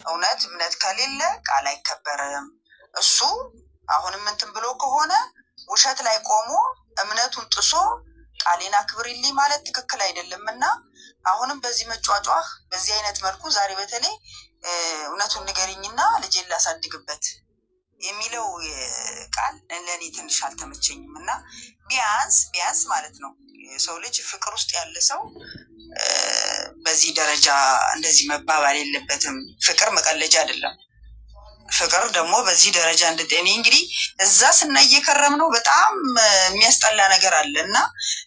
እምነት ከሌለ ቃል አይከበርም። እሱ አሁንም እንትን ብሎ ከሆነ ውሸት ላይ ቆሞ እምነቱን ጥሶ ቃሌን አክብሪልኝ ማለት ትክክል አይደለም እና አሁንም በዚህ መጫጫህ በዚህ አይነት መልኩ ዛሬ በተለይ እውነቱን ንገሪኝና ልጄን ላሳድግበት የሚለው ቃል ለእኔ ትንሽ አልተመቸኝም እና ቢያንስ ማለት ነው የሰው ልጅ ፍቅር ውስጥ ያለ ሰው በዚህ ደረጃ እንደዚህ መባባል የለበትም። ፍቅር መቀለጃ አይደለም። ፍቅር ደግሞ በዚህ ደረጃ እኔ እንግዲህ እዛ ስናይ እየከረም ነው በጣም የሚያስጠላ ነገር አለ እና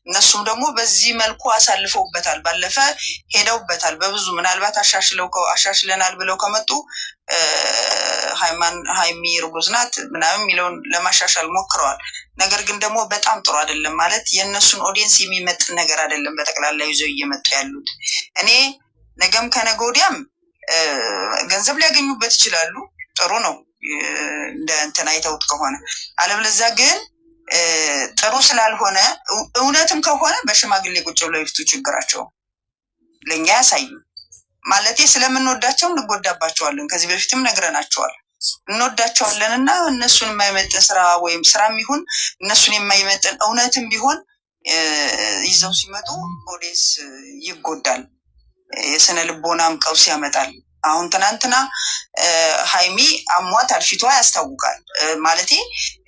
እነሱም ደግሞ በዚህ መልኩ አሳልፈውበታል። ባለፈ ሄደውበታል በብዙ ምናልባት አሻሽለናል ብለው ከመጡ ሃይሚ እርጉዝ ናት ምናምን የሚለውን ለማሻሻል ሞክረዋል። ነገር ግን ደግሞ በጣም ጥሩ አይደለም ማለት የእነሱን ኦዲየንስ የሚመጥን ነገር አይደለም በጠቅላላ ይዘው እየመጡ ያሉት። እኔ ነገም ከነገ ወዲያም ገንዘብ ሊያገኙበት ይችላሉ። ጥሩ ነው እንደ እንትን አይተውት ከሆነ አለበለዚያ ግን ጥሩ ስላልሆነ እውነትም ከሆነ በሽማግሌ ቁጭ ብለው ይፍቱ ችግራቸው ለኛ ያሳዩ ማለቴ ስለምንወዳቸው እንጎዳባቸዋለን። ከዚህ በፊትም ነግረናቸዋል እንወዳቸዋለን እና እነሱን የማይመጥን ስራ ወይም ስራም ይሁን እነሱን የማይመጥን እውነትም ቢሆን ይዘው ሲመጡ ኦዲየንስ ይጎዳል፣ የስነ ልቦናም ቀውስ ያመጣል። አሁን ትናንትና ሃይሚ አሟታል፣ ፊቷ ያስታውቃል። ማለቴ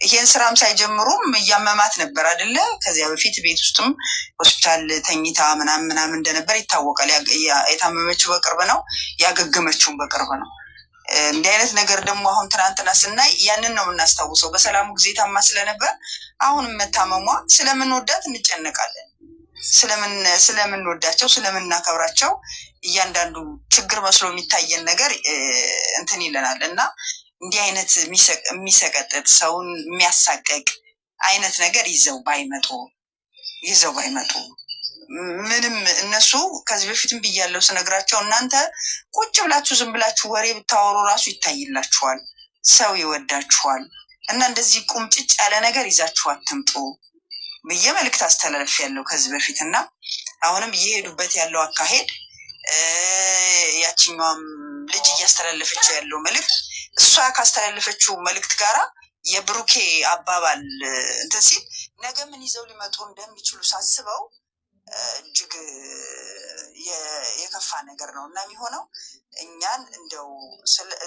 ይሄን ስራም ሳይጀምሩም እያመማት ነበር አይደለ? ከዚያ በፊት ቤት ውስጥም ሆስፒታል ተኝታ ምናምን እንደነበር ይታወቃል። የታመመችው በቅርብ ነው፣ ያገገመችውን በቅርብ ነው። እንዲህ አይነት ነገር ደግሞ አሁን ትናንትና ስናይ ያንን ነው የምናስታውሰው። በሰላሙ ጊዜ ታማ ስለነበር አሁንም መታመሟ ስለምንወዳት እንጨነቃለን። ስለምንወዳቸው ስለምናከብራቸው እያንዳንዱ ችግር መስሎ የሚታየን ነገር እንትን ይለናል እና እንዲህ አይነት የሚሰቀጥጥ ሰውን የሚያሳቀቅ አይነት ነገር ይዘው ባይመጡ ምንም እነሱ ከዚህ በፊትም ብያለሁ ስነግራቸው እናንተ ቁጭ ብላችሁ ዝም ብላችሁ ወሬ ብታወሩ ራሱ ይታይላችኋል፣ ሰው ይወዳችኋል እና እንደዚህ ቁምጭጭ ያለ ነገር ይዛችሁ አትምጡ ብዬ መልእክት አስተላለፍ ያለው ከዚህ በፊት እና አሁንም እየሄዱበት ያለው አካሄድ ያችኛዋም ልጅ እያስተላለፈችው ያለው መልእክት እሷ ካስተላለፈችው መልእክት ጋራ የብሩኬ አባባል እንትን ሲል ነገ ምን ይዘው ሊመጡ እንደሚችሉ ሳስበው እጅግ የከፋ ነገር ነው እና የሚሆነው እኛን እንደው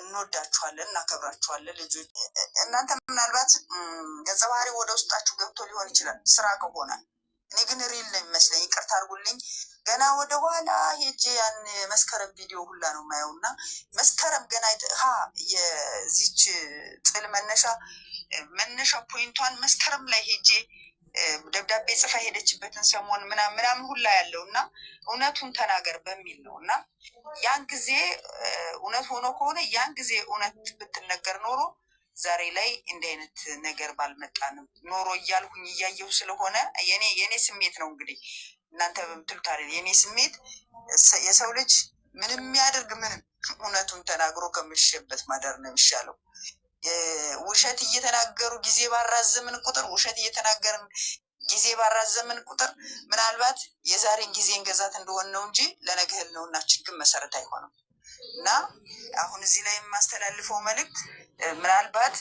እንወዳችኋለን እናከብራችኋለን። ልጆች እናንተ ምናልባት ገጸ ባህሪ ወደ ውስጣችሁ ገብቶ ሊሆን ይችላል ስራ ከሆነ። እኔ ግን ሪል ነው የሚመስለኝ፣ ይቅርታ አድርጉልኝ። ገና ወደ ኋላ ሄጄ ያን መስከረም ቪዲዮ ሁላ ነው ማየው እና መስከረም ገና የዚች ጥል መነሻ ፖይንቷን መስከረም ላይ ሄጄ ደብዳቤ ጽፋ ሄደችበትን ሰሞን ምናምን ሁላ ያለው እና እውነቱን ተናገር በሚል ነው እና ያን ጊዜ እውነት ሆኖ ከሆነ ያን ጊዜ እውነት ብትነገር ኖሮ ዛሬ ላይ እንዲህ አይነት ነገር ባልመጣንም ኖሮ እያልኩኝ እያየሁ ስለሆነ የኔ ስሜት ነው እንግዲህ እናንተ በምትሉት አይደል። የኔ ስሜት የሰው ልጅ ምንም የሚያደርግ ምንም እውነቱን ተናግሮ ከምሽበት ማደር ነው የሚሻለው። ውሸት እየተናገሩ ጊዜ ባራዘምን ቁጥር ምናልባት የዛሬን ጊዜ እንገዛት እንደሆን ነው እንጂ ለነገ ህልውናችን ግን መሰረት አይሆንም እና አሁን እዚህ ላይ የማስተላልፈው መልእክት ምናልባት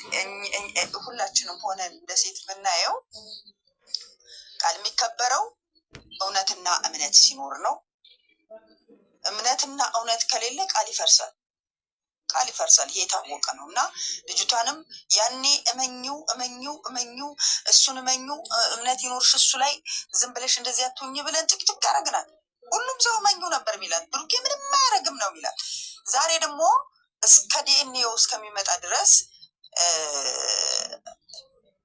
ሁላችንም ሆነን እንደ ሴት ብናየው ቃል የሚከበረው እውነትና እምነት ሲኖር ነው። እምነትና እውነት ከሌለ ቃል ይፈርሳል። ይሄ የታወቀ ነው እና ልጅቷንም ያኔ እመኙ እሱን እመኙ እምነት ይኖርሽ እሱ ላይ ዝም ብለሽ እንደዚህ አትሁኝ ብለን ጥቅጥቅ ያደረግናል። ሁሉም ሰው እመኙ ነበር ሚላት፣ ብሩኬ ምንም አያደርግም ነው ሚላት። ዛሬ ደግሞ እስከ ዲኤንኤው እስከሚመጣ ድረስ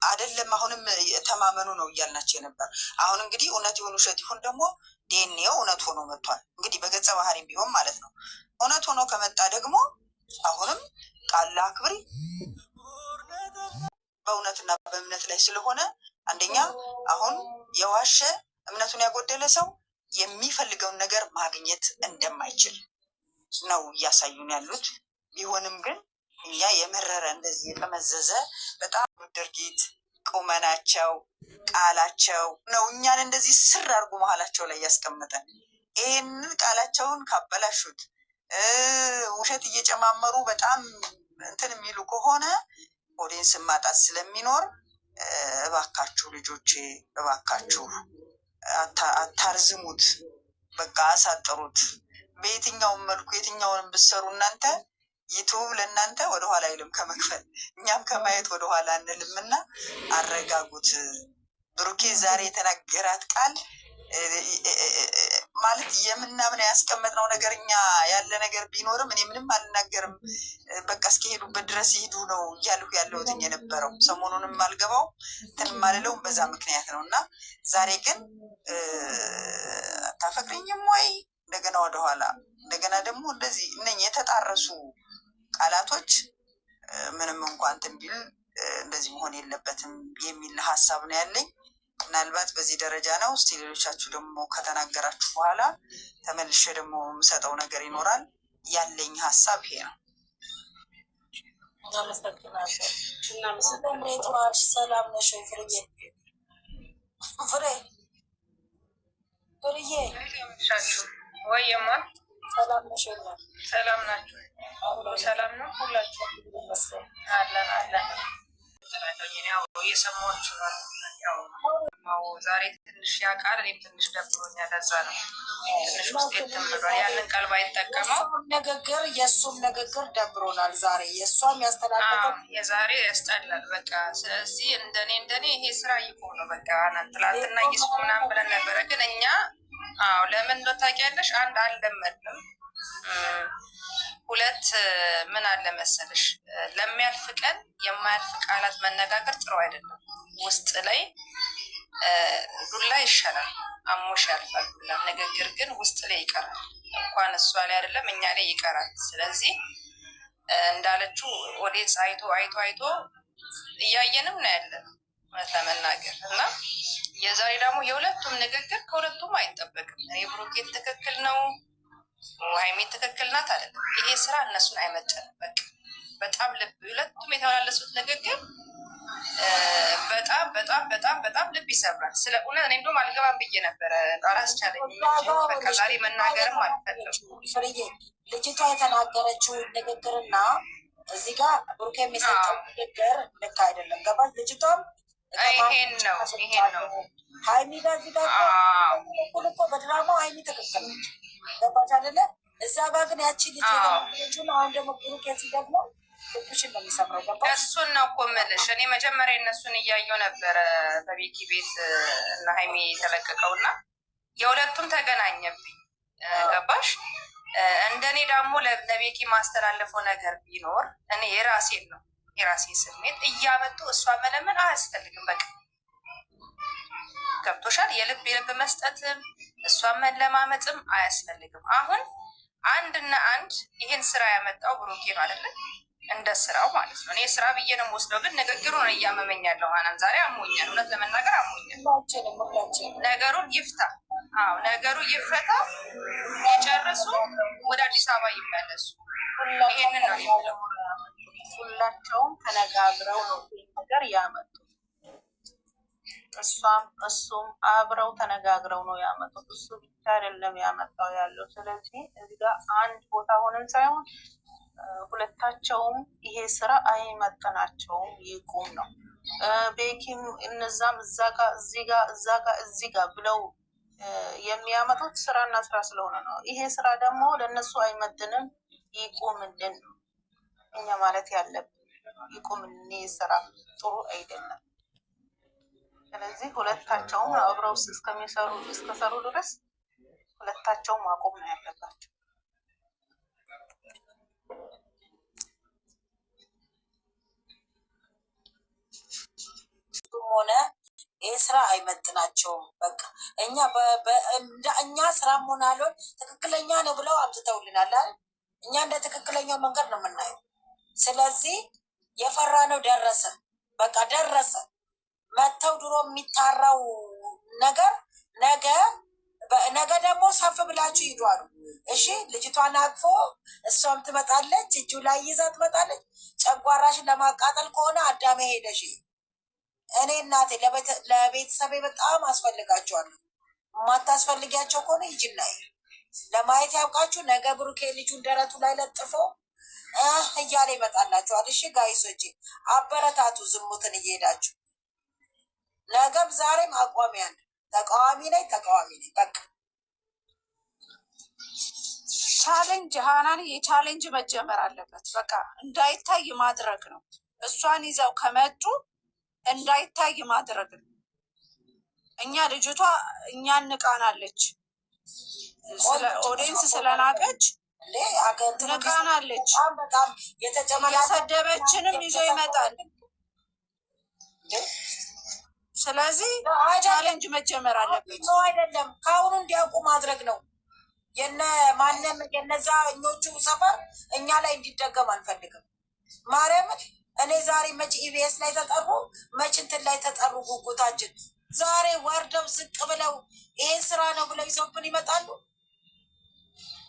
አይደለም አሁንም ተማመኑ ነው እያልናቸው ነበር። አሁን እንግዲህ እውነት ይሁን ውሸት ይሁን ደግሞ ዲኤንኤው እውነት ሆኖ መጥቷል። እንግዲህ በገጸ ባህሪም ቢሆን ማለት ነው። እውነት ሆኖ ከመጣ ደግሞ አሁንም ቃል አክብሪ በእውነትና በእምነት ላይ ስለሆነ አንደኛ አሁን የዋሸ እምነቱን ያጎደለ ሰው የሚፈልገውን ነገር ማግኘት እንደማይችል ነው እያሳዩን ያሉት። ቢሆንም ግን እኛ የመረረ እንደዚህ የጠመዘዘ በጣም ድርጊት ቁመናቸው ቃላቸው ነው እኛን እንደዚህ ስር አድርጎ መሀላቸው ላይ ያስቀመጠን። ይህንን ቃላቸውን ካበላሹት ውሸት እየጨማመሩ በጣም እንትን የሚሉ ከሆነ ኦዲየንስን ማጣት ስለሚኖር እባካችሁ ልጆቼ እባካችሁ አታርዝሙት፣ በቃ አሳጥሩት። በየትኛውም መልኩ የትኛውንም ብትሰሩ እናንተ ዩቱብ ለእናንተ ወደኋላ አይልም ከመክፈል፣ እኛም ከማየት ወደኋላ አንልም እና አረጋጉት። ብሩኬ ዛሬ የተናገራት ቃል ማለት የምናምነው ያስቀመጥነው ነገር እኛ ያለ ነገር ቢኖርም እኔ ምንም አልናገርም፣ በቃ እስከሄዱበት ድረስ ይሄዱ ነው እያልኩ ያለሁት የነበረው። ሰሞኑንም አልገባው እንትን ማልለውም በዛ ምክንያት ነው እና ዛሬ ግን ታፈቅሪኝም ወይ እንደገና ወደኋላ እንደገና ደግሞ እንደዚህ እነኝ የተጣረሱ ቃላቶች ምንም እንኳን እንትን ቢል እንደዚህ መሆን የለበትም የሚል ሀሳብ ነው ያለኝ። ምናልባት በዚህ ደረጃ ነው። እስቲ ሌሎቻችሁ ደግሞ ከተናገራችሁ በኋላ ተመልሼ ደግሞ የምሰጠው ነገር ይኖራል። ያለኝ ሀሳብ ይሄ ነው። ሰላም ነሽ ፍርዬ? ፍሬ ፍርዬ ወይማ ሰላም ነሽ? ሰላም ናችሁ? ሰላም ነው ሁላችሁ? አለን አለን። እየሰማችሁ ነው። ያው ዛሬ ትንሽ ያውቃል፣ እኔም ትንሽ ደብሮኛል። ለዛ ነው ትንሽ ውስጥ የትም ብሏል። ያንን ቀልብ አይጠቀመው ንግግር፣ የእሱም ንግግር ደብሮናል ዛሬ። የእሷም ያስተላለፈው የዛሬ ያስጠላል በቃ። ስለዚህ እንደኔ ይሄ ስራ ይቆም ነው በቃ። ትላንትና ይስቁ ምናምን ብለን ነበረ፣ ግን እኛ ለምን ነው ታውቂያለሽ? አንድ አልለመድንም፣ ሁለት ምን አለ መሰለሽ፣ ለሚያልፍ ቀን የማያልፍ ቃላት መነጋገር ጥሩ አይደለም። ውስጥ ላይ ዱላ ይሻላል፣ አሞሽ ያልፋል ዱላ። ንግግር ግን ውስጥ ላይ ይቀራል። እንኳን እሷ ላይ አይደለም እኛ ላይ ይቀራል። ስለዚህ እንዳለችው ኦዲየንስ አይቶ እያየንም ነው ያለን እውነት ለመናገር እና የዛሬ ደግሞ የሁለቱም ንግግር ከሁለቱም አይጠበቅም። እኔ ብሩኬት ትክክል ነው፣ ሀይሚ ትክክል ናት አይደለም። ይሄ ስራ እነሱን አይመጥንም። በቃ በጣም ሁለቱም የተመላለሱት ንግግር በጣም ልብ ይሰብራል። ስለ እውነት እኔ እንደውም አልገባም ብዬ ነበረ፣ አላስቻለኝም እንጂ በቃ ዛሬ መናገርም አልፈለኩም። ፍርዬ ልጅቷ የተናገረችው ንግግርና እዚህ ጋር ብሩኬ የሚሰጠው ንግግር ልክ አይደለም። ገባሽ? ልጅቷም ይሄን ነው ሀይሚ ጋር እዚህ ጋር እኩል እኮ በድራማው ሀይሚ ትክክል ነች። ገባሽ አይደለ? እዛ ጋር ግን ያቺ ልጅ አሁን ደግሞ ብሩኬ ሲገድለው ልብሽን ነው የሚሰምረው። ገባሽ? እሱን ነው እኮ የምልሽ። እኔ መጀመሪያ እነሱን እያየው ነበረ በቤኪ ቤት እና ሀይሚ የተለቀቀው እና የሁለቱም ተገናኘብኝ። ገባሽ? እንደኔ ደግሞ ለቤኪ ማስተላለፈው ነገር ቢኖር እኔ የራሴ ስሜት እያመጡ እሷ መለመን አያስፈልግም። በቃ ገብቶሻል? የልብ መስጠትም እሷን መለማመጥም አያስፈልግም። አሁን አንድና አንድ ይህን ስራ ያመጣው ብሩኬ ነው አይደለም? እንደ ስራው ማለት ነው። እኔ ስራ ብዬ ነው የምወስደው፣ ግን ንግግሩን እያመመኝ ያለው ሀናን ዛሬ አሞኛል። እውነት ለመናገር አሞኛል። ነገሩን ይፍታ። ነገሩ ይፈታ፣ የጨርሱ፣ ወደ አዲስ አበባ ይመለሱ። ይሄንን ነው የሚለው። ሁላቸውም ተነጋግረው ነው ነገር ያመጡት። እሱም አብረው ተነጋግረው ነው ያመጡት። እሱ ብቻ አይደለም ያመጣው ያለው። ስለዚህ እዚህ ጋር አንድ ቦታ ሆነን ሳይሆን ሁለታቸውም ይሄ ስራ አይመጠናቸውም፣ ይቁም ነው። ቤኪም እነዛም እዛ ጋ እዚህ ጋ ብለው የሚያመጡት ስራና ስራ ስለሆነ ነው። ይሄ ስራ ደግሞ ለእነሱ አይመጥንም፣ ይቁምልን ነው እኛ ማለት ያለብን። ይቁምልን፣ ይህ ስራ ጥሩ አይደለም። ስለዚህ ሁለታቸውም አብረው እስከሰሩ ድረስ ሁለታቸውም ማቆም ነው ያለባቸው። ሆነ ይህ ስራ አይመጥናቸውም። በቃ እኛ ስራ ሆናለን ትክክለኛ ነው ብለው አምጥተውልናል አይደል? እኛ እንደ ትክክለኛው መንገድ ነው የምናየው። ስለዚህ የፈራ ነው ደረሰ፣ በቃ ደረሰ። መተው ድሮ የሚታራው ነገር ነገ ደግሞ ሰፍ ብላችሁ ሂዱ አሉ። እሺ ልጅቷን አቅፎ እሷም ትመጣለች፣ እጁ ላይ ይዛ ትመጣለች። ጨጓራሽን ለማቃጠል ከሆነ አዳሜ ሄደሽ እኔ እናቴ ለቤተሰቤ በጣም አስፈልጋቸዋለሁ። የማታስፈልጊያቸው ከሆነ ይጅላይ ለማየት ያውቃችሁ። ነገ ብሩኬ ልጁን ደረቱ ላይ ለጥፎ እያለ ይመጣላችኋል። እሺ ጋይሶቼ አበረታቱ፣ ዝሙትን እየሄዳችሁ ነገም ዛሬም አቋሚ ያለ ተቃዋሚ ነኝ በቃ ቻሌንጅ ሃናን የቻሌንጅ መጀመር አለበት። በቃ እንዳይታይ ማድረግ ነው። እሷን ይዘው ከመጡ እንዳይታይ ማድረግ ነው። እኛ ልጅቷ እኛን ንቃናለች፣ ኦዲየንስ ስለናቀች ንቃናለች። የሰደበችንም ይዞ ይመጣል። ስለዚህ ቻሌንጅ መጀመር አለበት። አይደለም ከአሁኑ እንዲያውቁ ማድረግ ነው። ማንም የነዛ እኞቹ ሰፈር እኛ ላይ እንዲደገም አንፈልግም። ማርያምን እኔ ዛሬ መች ኢቢኤስ ላይ ተጠሩ፣ መች እንትን ላይ ተጠሩ። ጉጉታችን ዛሬ ወርደው ዝቅ ብለው ይሄን ስራ ነው ብለው ይዘውብን ይመጣሉ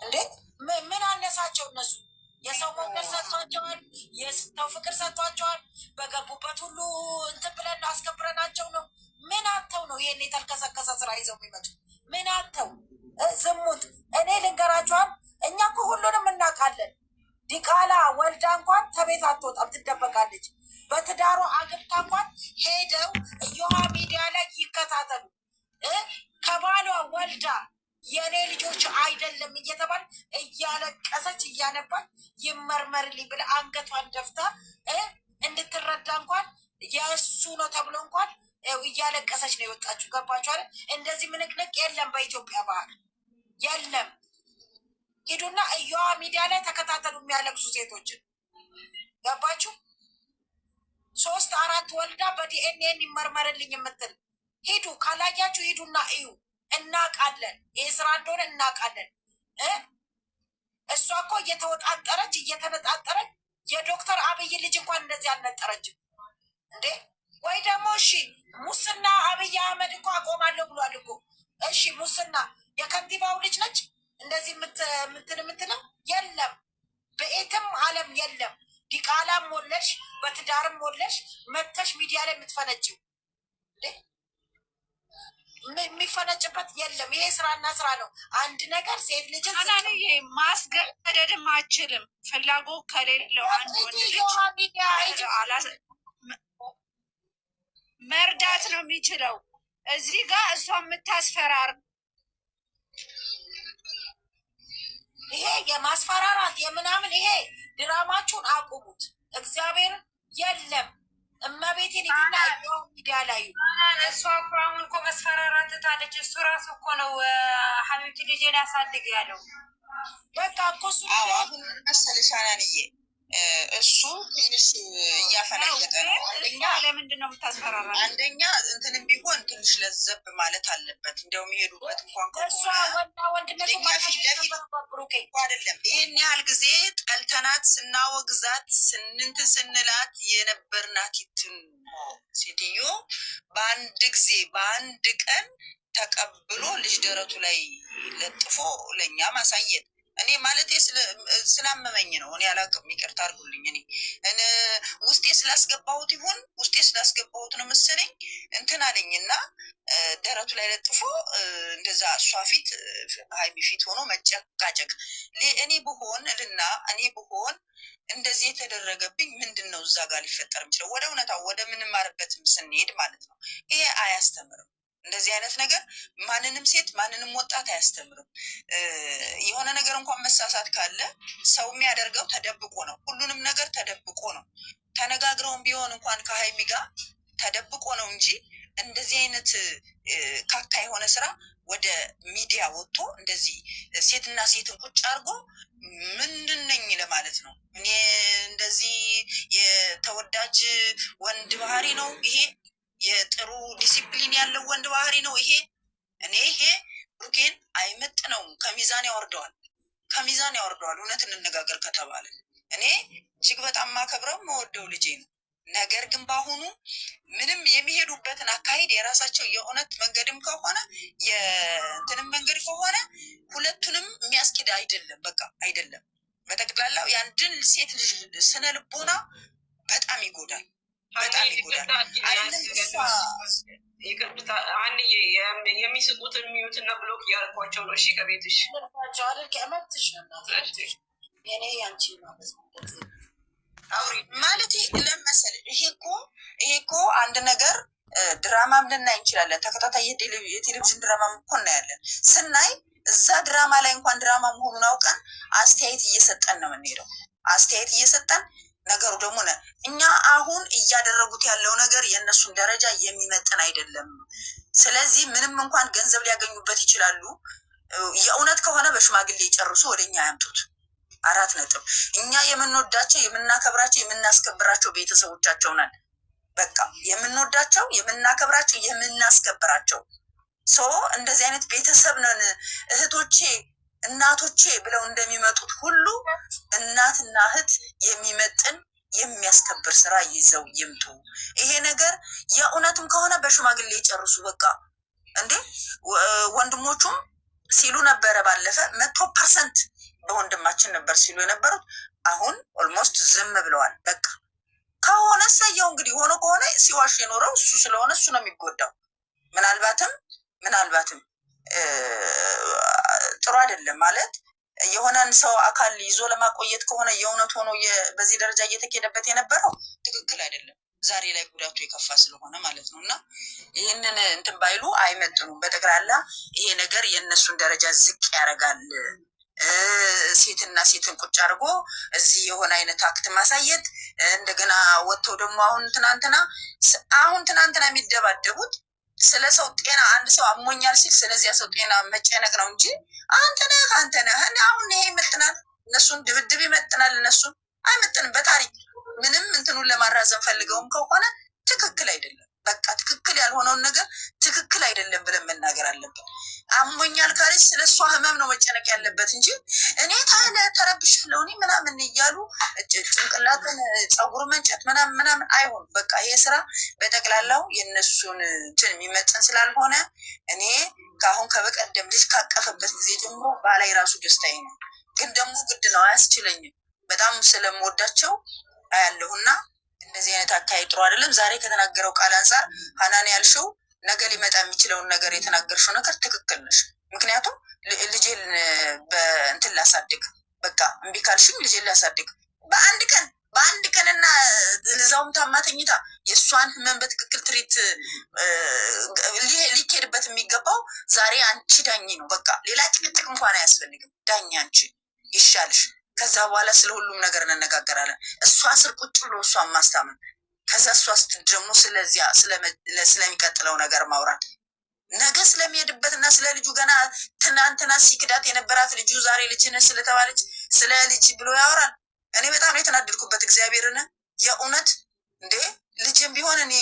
እንዴ? ምን አነሳቸው? እነሱ የሰው መንገድ ሰጥቷቸዋል፣ የሰው ፍቅር ሰጥቷቸዋል። በገቡበት ሁሉ እንትን ብለን አስከብረናቸው ነው። ምን አተው ነው ይሄን የተልከሰከሰ ስራ ይዘው የሚመጡ? ምን አተው ዝሙት። እኔ ልንገራቸዋል፣ እኛ እኮ ሁሉንም እናውቃለን። ዲቃላ ወልዳ እንኳን ከቤት አትወጣም፣ ትደበቃለች። በትዳሯ አግብታ እንኳን ሄደው እዮሃ ሚዲያ ላይ ይከታተሉ። ከባሏ ወልዳ የእኔ ልጆች አይደለም እየተባለ እያለቀሰች እያነባች ይመርመርልኝ ብለ አንገቷን ደፍታ እንድትረዳ እንኳን የእሱ ነው ተብሎ እንኳን እያለቀሰች ነው የወጣችሁ። ገባችሁ አይደል? እንደዚህ ምንቅንቅ የለም በኢትዮጵያ ባህል የለም። ሂዱና እዮሃ ሚዲያ ላይ ተከታተሉ የሚያለቅሱ ሴቶችን። ገባችሁ? 3 4 ወልዳ በዲኤንኤን ይመርመርልኝ የምትል ሂዱ። ካላያችሁ ሂዱና እዩ። እናቃለን፣ ይህ ስራ እንደሆነ እናቃለን። እሷ እኮ እየተወጣጠረች እየተነጣጠረች የዶክተር አብይ ልጅ እንኳን እንደዚህ አልነጠረችም እንዴ? ወይ ደግሞ እሺ ሙስና አብይ አህመድ እኮ አቆማለሁ ብሏል እኮ። እሺ ሙስና የከንቲባው ልጅ ነች እንደዚህ የምትለው የለም። በየትም ዓለም የለም። ዲቃላም ወለሽ በትዳርም ወለሽ መተሽ ሚዲያ ላይ የምትፈነጭው የሚፈነጭበት የለም። ይሄ ስራና ስራ ነው። አንድ ነገር ሴት ልጅ ማስገደድም አችልም። ፍላጎት ከሌለው አንድ ወንድ ልጅ መርዳት ነው የሚችለው። እዚህ ጋር እሷ የምታስፈራር ይሄ የማስፈራራት የምናምን ይሄ ድራማችሁን አቁሙት። እግዚአብሔርን የለም እመቤቴን ይድና ሚዲያ ላይ እሷ እኮ አሁን እኮ መስፈራራት ታለች። እሱ ራሱ እኮ ነው ሀቢብቲ ልጄን ያሳድግ ያለው። በቃ እኮ እሱ አሁን መሰለሽ አናንዬ እሱ ትንሽ እያፈነገጠ ነው። ለምንድን ነው የምታስፈራራ? አንደኛ እንትንም ቢሆን ትንሽ ለዘብ ማለት አለበት። እንዲያውም የሄዱበት እንኳን ወንድነቱ ፊት ለፊት አይደለም። ይህን ያህል ጊዜ ጠልተናት ስናወግዛት ስንንትን ስንላት የነበርናቲትን ሴትዮ በአንድ ጊዜ በአንድ ቀን ተቀብሎ ልጅ ደረቱ ላይ ለጥፎ ለእኛ ማሳየት እኔ ማለት ስላመመኝ ነው። እኔ አላውቅም፣ ይቅርታ አድርጉልኝ። እኔ ውስጤ ስላስገባሁት ይሁን ውስጤ ስላስገባሁት ነው መሰለኝ እንትን አለኝና ደረቱ ላይ ለጥፎ እንደዛ እሷ ፊት ሀይሚ ፊት ሆኖ መጨቃጨቅ። እኔ ብሆን እንደዚህ የተደረገብኝ ምንድን ነው እዛ ጋር ሊፈጠር የሚችለው? ወደ እውነታው ወደ ምንማርበትም ስንሄድ ማለት ነው ይሄ አያስተምርም። እንደዚህ አይነት ነገር ማንንም ሴት ማንንም ወጣት አያስተምርም። የሆነ ነገር እንኳን መሳሳት ካለ ሰው የሚያደርገው ተደብቆ ነው። ሁሉንም ነገር ተደብቆ ነው። ተነጋግረውም ቢሆን እንኳን ከሀይሚ ጋር ተደብቆ ነው እንጂ እንደዚህ አይነት ካካ የሆነ ስራ ወደ ሚዲያ ወጥቶ እንደዚህ ሴትና ሴትን ቁጭ አድርጎ ምንድን ነኝ ለማለት ነው። እኔ እንደዚህ የተወዳጅ ወንድ ባህሪ ነው ይሄ። የጥሩ ዲሲፕሊን ያለው ወንድ ባህሪ ነው ይሄ። ይሄ ብሩኬን አይመጥነውም። ከሚዛን ያወርደዋል። እውነት እንነጋገር ከተባለ እኔ እጅግ በጣም ማከብረው መወደው ልጄ ነው። ነገር ግን በአሁኑ ምንም የሚሄዱበትን አካሄድ የራሳቸው የእውነት መንገድም ከሆነ የእንትንም መንገድ ከሆነ ሁለቱንም የሚያስኬድ አይደለም። በቃ አይደለም። በጠቅላላው የአንድን ሴት ልጅ ስነ ልቦና በጣም ይጎዳል። በጣም ይጎዳል። ይቅርታ አንዬ የሚስቁትን ሚዩትና ብሎክ እያደረኳቸው ነው። እሺ ከቤትሽ ማለት ለመሰል ይሄ እኮ አንድ ነገር ድራማም ልናይ እንችላለን። ተከታታይ የቴሌቪዥን ድራማም እኮ እናያለን። ስናይ እዛ ድራማ ላይ እንኳን ድራማ መሆኑን አውቀን አስተያየት እየሰጠን ነው የምንሄደው። አስተያየት እየሰጠን ነገሩ ደግሞ እኛ አሁን እያደረጉት ያለው ነገር የእነሱን ደረጃ የሚመጥን አይደለም። ስለዚህ ምንም እንኳን ገንዘብ ሊያገኙበት ይችላሉ። የእውነት ከሆነ በሽማግሌ ጨርሱ፣ ወደኛ ያምጡት። 4 ነጥብ። እኛ የምንወዳቸው የምናከብራቸው የምናስከብራቸው ቤተሰቦቻቸው ነን። በቃ የምንወዳቸው የምናከብራቸው የምናስከብራቸው እንደዚህ አይነት ቤተሰብ ነን። እህቶቼ እናቶቼ ብለው እንደሚመጡት ሁሉ እናትና እህት የሚመጥን የሚያስከብር ስራ ይዘው ይምጡ። ይሄ ነገር የእውነትም ከሆነ በሽማግሌ ጨርሱ። በቃ እንዴ ወንድሞቹም ሲሉ ነበረ ባለፈ 100% በወንድማችን ነበር ሲሉ የነበሩት። አሁን ኦልሞስት ዝም ብለዋል። በቃ ከሆነ ሰየው እንግዲህ ሆኖ ከሆነ ሲዋሽ የኖረው እሱ ስለሆነ እሱ ነው የሚጎዳው። ምናልባትም ጥሩ አይደለም ማለት የሆነን ሰው አካል ይዞ ለማቆየት ከሆነ የእውነት ሆኖ በዚህ ደረጃ እየተኬደበት የነበረው ትክክል አይደለም። ዛሬ ላይ ጉዳቱ የከፋ ስለሆነ ማለት ነው። እና ይህንን እንትን ባይሉ አይመጥኑም። በጠቅላላ ይሄ ነገር የእነሱን ደረጃ ዝቅ ያደርጋል። ሴትና ሴትን ቁጭ አድርጎ እዚህ የሆነ አይነት አክት ማሳየት እንደገና ወጥተው ደግሞ አሁን ትናንትና የሚደባደቡት ስለ ሰው ጤና አንድ ሰው አሞኛል ሲል ስለዚያ ሰው ጤና መጨነቅ ነው እንጂ አንተ ነህ አሁን ይሄ ይመጥናል? እነሱን ድብድብ ይመጥናል? እነሱን አይመጥንም። በታሪክ ምንም እንትኑን ለማራዘም ፈልገውም ከሆነ ትክክል አይደለም። በቃ ትክክል ያልሆነውን ነገር ትክክል አይደለም ብለን መናገር አለብን። አሞኛል ካለች ስለ እሷ ህመም ነው መጨነቅ ያለበት እንጂ እኔ ተረብሻለሁ እኔ ምናምን እያሉ ጭንቅላትን ፀጉር መንጨት ምናምን አይሆን። በቃ ይሄ ስራ በጠቅላላው የእነሱን እንትን የሚመጥን ስላልሆነ እኔ ከአሁን ከበቀደም ልጅ ካቀፈበት ጊዜ ጀምሮ ባላይ ራሱ ደስታዬ ነው። ግን ደግሞ ግድ ነው አያስችለኝም። በጣም ስለምወዳቸው አያለሁና እንደዚህ አይነት አካሄድ ጥሩ አይደለም። ዛሬ ከተናገረው ቃል አንጻር ሀናን ያልሽው ነገ ሊመጣ የሚችለውን ነገር የተናገርሽው ነገር ትክክል ነሽ። ምክንያቱም ልጄን በእንትን ላሳድግ በቃ እምቢ ካልሽኝ ልጄን ላሳድግ በአንድ ቀንና ለዛውም ታማተኝታ የእሷን ህመም በትክክል ትሪት ሊኬድበት የሚገባው ዛሬ አንቺ ዳኝ ነው። በቃ ሌላ ጭቅጭቅ እንኳን አያስፈልግም። ዳኝ አንቺ ይሻልሽ። ከዛ በኋላ ስለ ሁሉም ነገር እንነጋገራለን። እሷ ስር ቁጭ ብሎ እሷን ማስታመን፣ ከዛ እሷ ደግሞ ስለሚቀጥለው ነገር ማውራት፣ ነገ ስለሚሄድበትና ስለ ልጁ ገና ትናንትና ሲክዳት የነበራት ልጁ ዛሬ ልጅን ስለተባለች ስለ ልጅ ብሎ ያወራል። እኔ በጣም የተናደድኩበት እግዚአብሔርን የእውነት እንዴ ልጅም ቢሆን እኔ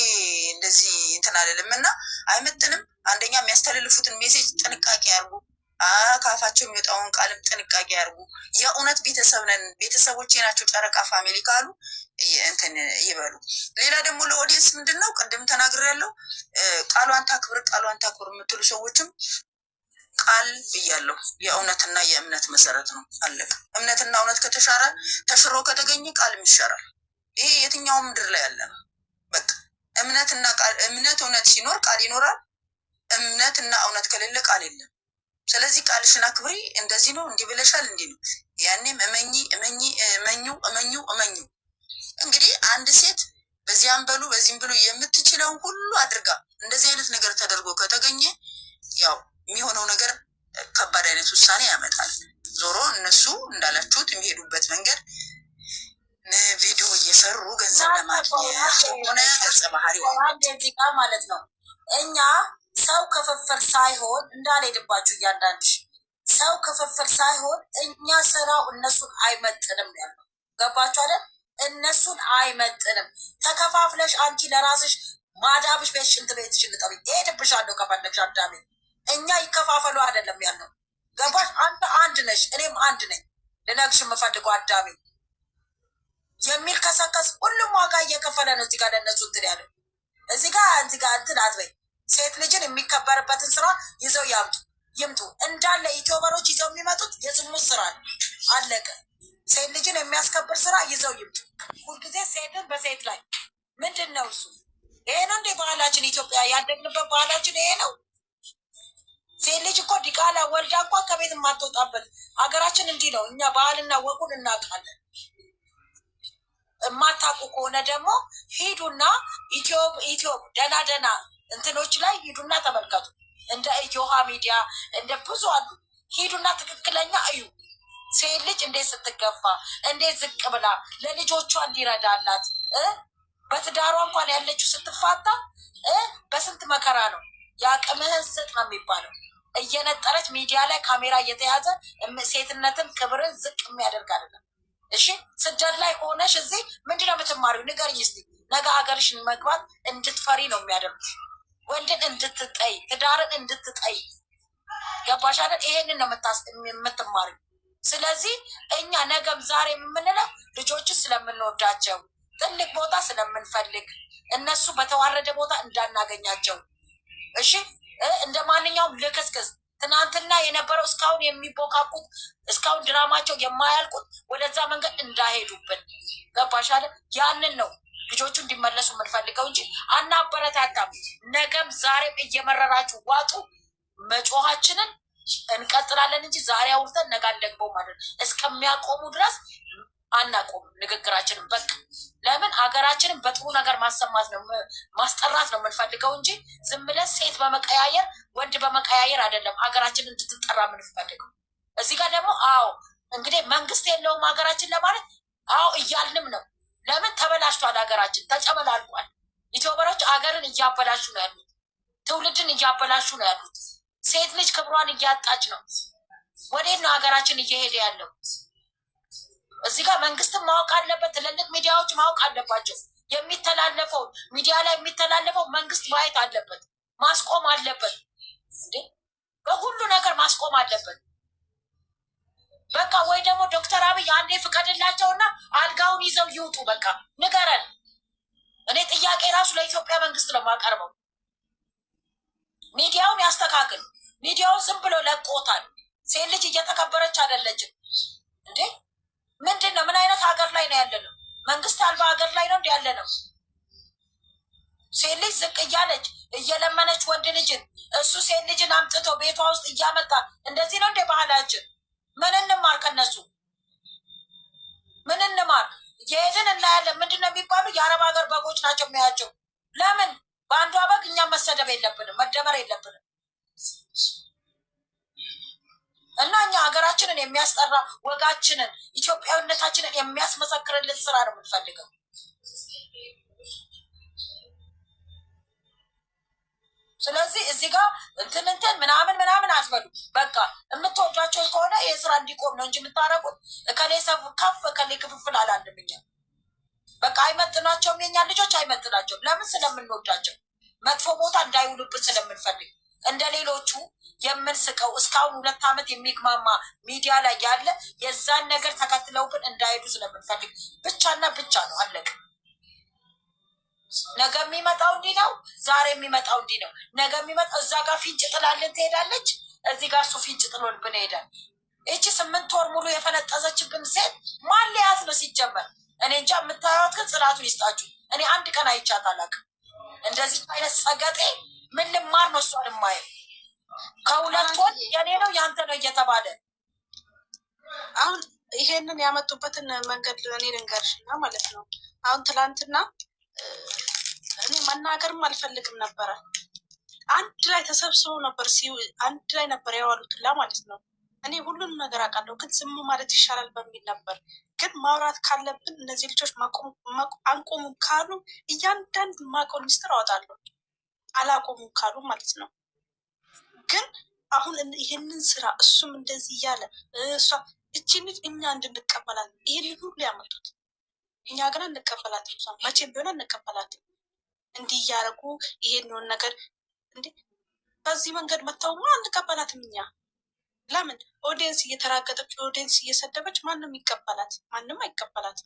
እንደዚህ እንትን አልልም። እና አይመጥንም። አንደኛ የሚያስተላልፉትን ሜሴጅ ጥንቃቄ ያርጉ። ካፋቸው የሚወጣውን ቃልም ጥንቃቄ ያርጉ። የእውነት ቤተሰብ ነን ቤተሰቦቼ ናቸው ጨረቃ ፋሚሊ ካሉ እንትን ይበሉ። ሌላ ደግሞ ለኦዲየንስ ምንድን ነው ቅድም ተናግሬያለሁ። ቃሏን ታክብር የምትሉ ሰዎችም ቃል ብያለሁ። የእውነትና የእምነት መሰረት ነው። አለቀ። እምነትና እውነት ተሽሮ ከተገኘ ቃልም ይሻራል። ይሄ የትኛውም ምድር ላይ ያለ ነው። በቃ እምነትና ቃል እምነት እውነት ሲኖር ቃል ይኖራል። እምነትና እውነት ከሌለ ቃል የለም። ስለዚህ ቃልሽን አክብሪ። እንደዚህ ነው እንዲህ ብለሻል እንዲህ ነው ያኔም እመኙ። እንግዲህ አንድ ሴት በዚያም በሉ በዚህም ብሉ የምትችለውን ሁሉ አድርጋ እንደዚህ አይነት ነገር ተደርጎ ከተገኘ ያው የሚሆነው ነገር ከባድ አይነት ውሳኔ ያመጣል። ዞሮ እነሱ እንዳላችሁት የሚሄዱበት መንገድ ቪዲዮ እየሰሩ ገንዘብ ለማግኘት ሆነ ገጸ ባህሪ ማለት ነው። እኛ ሰው ክፍፍል ሳይሆን እንዳልሄድባችሁ እያንዳንድሽ ሰው ክፍፍል ሳይሆን እኛ ስራው እነሱን አይመጥንም ያለው ገባችሁ አይደል? እነሱን አይመጥንም። ተከፋፍለሽ አንቺ ለራስሽ ማዳብሽ ቤት ሽንት ቤት ሽንጠቢ ሄድብሻለሁ ከፈለግሽ አዳሜ። እኛ ይከፋፈሉ አይደለም ያለው ገባሽ? አንተ አንድ ነሽ እኔም አንድ ነኝ። ልነግርሽ የምፈልገው አዳሜ የሚል ከሰከስ ሁሉም ዋጋ እየከፈለ ነው። እዚህ ጋር ለእነሱ እንትን ያለው እዚህ ጋር እንትን አትበይ። ሴት ልጅን የሚከበርበትን ስራ ይዘው ይምጡ። እንዳለ ዩቲዩበሮች ይዘው የሚመጡት የዝሙት ስራ ነው። አለቀ። ሴት ልጅን የሚያስከብር ስራ ይዘው ይምጡ። ሁልጊዜ ሴትን በሴት ላይ ምንድን ነው እሱ? ይሄ ነው እንዴ ባህላችን? ኢትዮጵያ ያደግንበት ባህላችን ይሄ ነው። ሴት ልጅ እኮ ዲቃላ ወልዳ እንኳን ከቤት የማትወጣበት ሀገራችን እንዲህ ነው። እኛ ባህልና ወጉን እናውቃለን። የማታውቁ ከሆነ ደግሞ ሂዱና ኢትዮብ ደና እንትኖች ላይ ሂዱና ተመልከቱ። እንደ ኢትዮሃ ሚዲያ እንደ ብዙ አሉ። ሂዱና ትክክለኛ እዩ። ሴት ልጅ እንዴት ስትገፋ እንዴት ዝቅ ብላ ለልጆቿ እንዲረዳላት በትዳሯ እንኳን ያለችው ስትፋታ በስንት መከራ ነው። የአቅምህን ስጥ ነው የሚባለው። እየነጠረች ሚዲያ ላይ ካሜራ እየተያዘ ሴትነትን ክብርን ዝቅ የሚያደርግ አይደለም። እሺ ስደት ላይ ሆነሽ እዚህ ምንድነው የምትማሪው? ንገሪኝ እስኪ። ነገ ሀገርሽን መግባት እንድትፈሪ ነው የሚያደርጉሽ። ወንድን እንድትጠይ፣ ትዳርን እንድትጠይ። ገባሽ አይደል? ይሄንን ነው የምትማሪው። ስለዚህ እኛ ነገም ዛሬ የምንለው ልጆችን ስለምንወዳቸው ትልቅ ቦታ ስለምንፈልግ እነሱ በተዋረደ ቦታ እንዳናገኛቸው። እሺ እንደ ማንኛውም ልክስክስ ትናንትና የነበረው እስካሁን የሚቦካቁት እስካሁን ድራማቸው የማያልቁት ወደዛ መንገድ እንዳይሄዱብን። ገባሽ አይደል? ያንን ነው ልጆቹ እንዲመለሱ የምንፈልገው እንጂ አናበረታታም። ነገም ዛሬም እየመረራችሁ ዋጡ። መጮሃችንን እንቀጥላለን እንጂ ዛሬ አውርተን ነገ አንደግመው ማለት እስከሚያቆሙ ድረስ አናቆም ንግግራችንን። በቃ ለምን ሀገራችንን በጥሩ ነገር ማሰማት ነው ማስጠራት ነው የምንፈልገው እንጂ ዝም ብለን ሴት በመቀያየር ወንድ በመቀያየር አይደለም ሀገራችንን እንድትጠራ የምንፈልገው። እዚህ ጋር ደግሞ አዎ እንግዲህ መንግስት የለውም ሀገራችን ለማለት አዎ እያልንም ነው። ለምን ተበላሽቷል፣ ሀገራችን ተጨመላልቋል። ኢትዮጵያኖች ሀገርን እያበላሹ ነው ያሉት፣ ትውልድን እያበላሹ ነው ያሉት። ሴት ልጅ ክብሯን እያጣች ነው። ወዴት ነው ሀገራችን እየሄደ ያለው? እዚህ ጋር መንግስትን ማወቅ አለበት። ትልልቅ ሚዲያዎች ማወቅ አለባቸው። የሚተላለፈው ሚዲያ ላይ የሚተላለፈው መንግስት ማየት አለበት፣ ማስቆም አለበት። እንዴ በሁሉ ነገር ማስቆም አለበት። በቃ ወይ ደግሞ ዶክተር አብይ አንዴ ፍቀድላቸውና አልጋውን ይዘው ይውጡ። በቃ ንገረን። እኔ ጥያቄ ራሱ ለኢትዮጵያ መንግስት ነው የማቀርበው። ሚዲያውን ያስተካክል። ሚዲያውን ዝም ብሎ ለቆታል። ሴት ልጅ እየተከበረች አይደለችም እንዴ? ምንድን ነው? ምን አይነት ሀገር ላይ ነው ያለ ነው? መንግስት አልባ ሀገር ላይ ነው እንዲ ያለ ነው? ሴት ልጅ ዝቅ እያለች እየለመነች ወንድ ልጅን እሱ ሴት ልጅን አምጥቶ ቤቷ ውስጥ እያመጣ እንደዚህ ነው እንደ ባህላችን? ምን እንማር ከነሱ? ምን እንማር? የሄድን እናያለን። ምንድን ነው የሚባሉ የአረብ ሀገር በጎች ናቸው የሚያቸው። ለምን በአንዷ በግ እኛም መሰደብ የለብንም፣ መደመር የለብንም። እና እኛ ሀገራችንን የሚያስጠራ ወጋችንን ኢትዮጵያዊነታችንን የሚያስመሰክርልን ስራ ነው የምንፈልገው። ስለዚህ እዚህ ጋር እንትን ምናምን አትበሉ። በቃ የምትወዷቸው ከሆነ ይህ ስራ እንዲቆም ነው እንጂ የምታደርጉት እከሌ ከፍ እከሌ ክፍፍል አላንድምኛ። በቃ አይመጥናቸውም፣ የኛ ልጆች አይመጥናቸውም። ለምን? ስለምንወዳቸው መጥፎ ቦታ እንዳይውሉብን ስለምንፈልግ እንደ ሌሎቹ የምንስቀው እስካሁን 2 ዓመት የሚግማማ ሚዲያ ላይ ያለ የዛን ነገር ተከትለውብን እንዳይሄዱ ስለምንፈልግ ብቻና ብቻ ነው። አለቅ። ነገ የሚመጣው እንዲህ ነው፣ ዛሬ የሚመጣው እንዲህ ነው። ነገ የሚመጣው እዛ ጋር ፊንጭ ጥላልን ትሄዳለች፣ እዚህ ጋር እሱ ፊንጭ ጥሎልብን ይሄዳል። ይቺ 8 ወር ሙሉ የፈነጠዘችብን ሴት ማን ሊያዝ ነው ሲጀመር? እኔ እንጃ። የምታዩት ግን ጽናቱን ይስጣችሁ። እኔ አንድ ቀን አይቻት አላውቅም። እንደዚህ አይነት ጸገጤ ምን ልማር ነው እሷን የማየው? ከ2 ወር የኔ ነው ያንተ ነው እየተባለ አሁን ይሄንን ያመጡበትን መንገድ እኔ ልንገርሽና ማለት ነው። አሁን ትላንትና እኔ መናገርም አልፈልግም ነበረ። አንድ ላይ ተሰብስበው ነበር፣ አንድ ላይ ነበር ያዋሉትላ ማለት ነው። እኔ ሁሉንም ነገር አውቃለሁ፣ ግን ዝም ማለት ይሻላል በሚል ነበር። ግን ማውራት ካለብን እነዚህ ልጆች አንቆሙም ካሉ እያንዳንዱ ማውቀውን ሚስጥር አወጣለሁ። አላቆሙም ካሉ ማለት ነው። ግን አሁን ይህንን ስራ እሱም እንደዚህ እያለ እሷ እችን ልጅ እኛ እንድንቀበላት ይህንን ሁሉ ያመጡት፣ እኛ ግን እንቀበላት መቼም ቢሆን እንቀበላት። እንዲህ እያደረጉ ይሄንን ነገር እንዴ በዚህ መንገድ መታወማ አንቀበላትም እኛ። ለምን ኦዲየንስ እየተራገጠች ኦዲየንስ እየሰደበች ማንም ይቀበላት? ማንም አይቀበላት።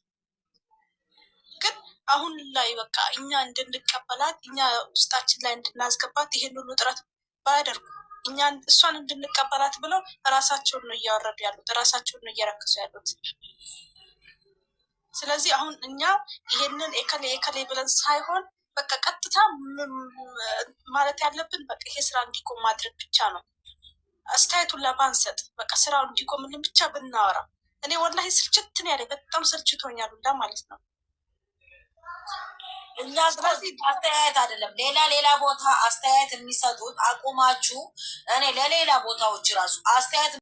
ግን አሁን ላይ በቃ እኛ እንድንቀበላት እኛ ውስጣችን ላይ እንድናስገባት ይሄን ሁሉ ጥረት ባያደርጉ እኛ እሷን እንድንቀበላት ብለው ራሳቸውን ነው እያወረዱ ያሉት፣ ራሳቸውን ነው እየረክሱ ያሉት። ስለዚህ አሁን እኛ ይሄንን ኤከሌ ብለን ሳይሆን በቃ ቀጥታ ማለት ያለብን በቃ ይሄ ስራ እንዲቆም ማድረግ ብቻ ነው። አስተያየቱን ለባንሰጥ በቃ ስራው እንዲቆምልን ብቻ ብናወራ። እኔ ወላሂ ስልችትን ያለ በጣም ሰልችቶኛል ሁላ ማለት ነው። እኛ ስለዚህ አስተያየት አይደለም ሌላ ቦታ አስተያየት የሚሰጡት አቁማችሁ እኔ ለሌላ ቦታዎች ራሱ አስተያየት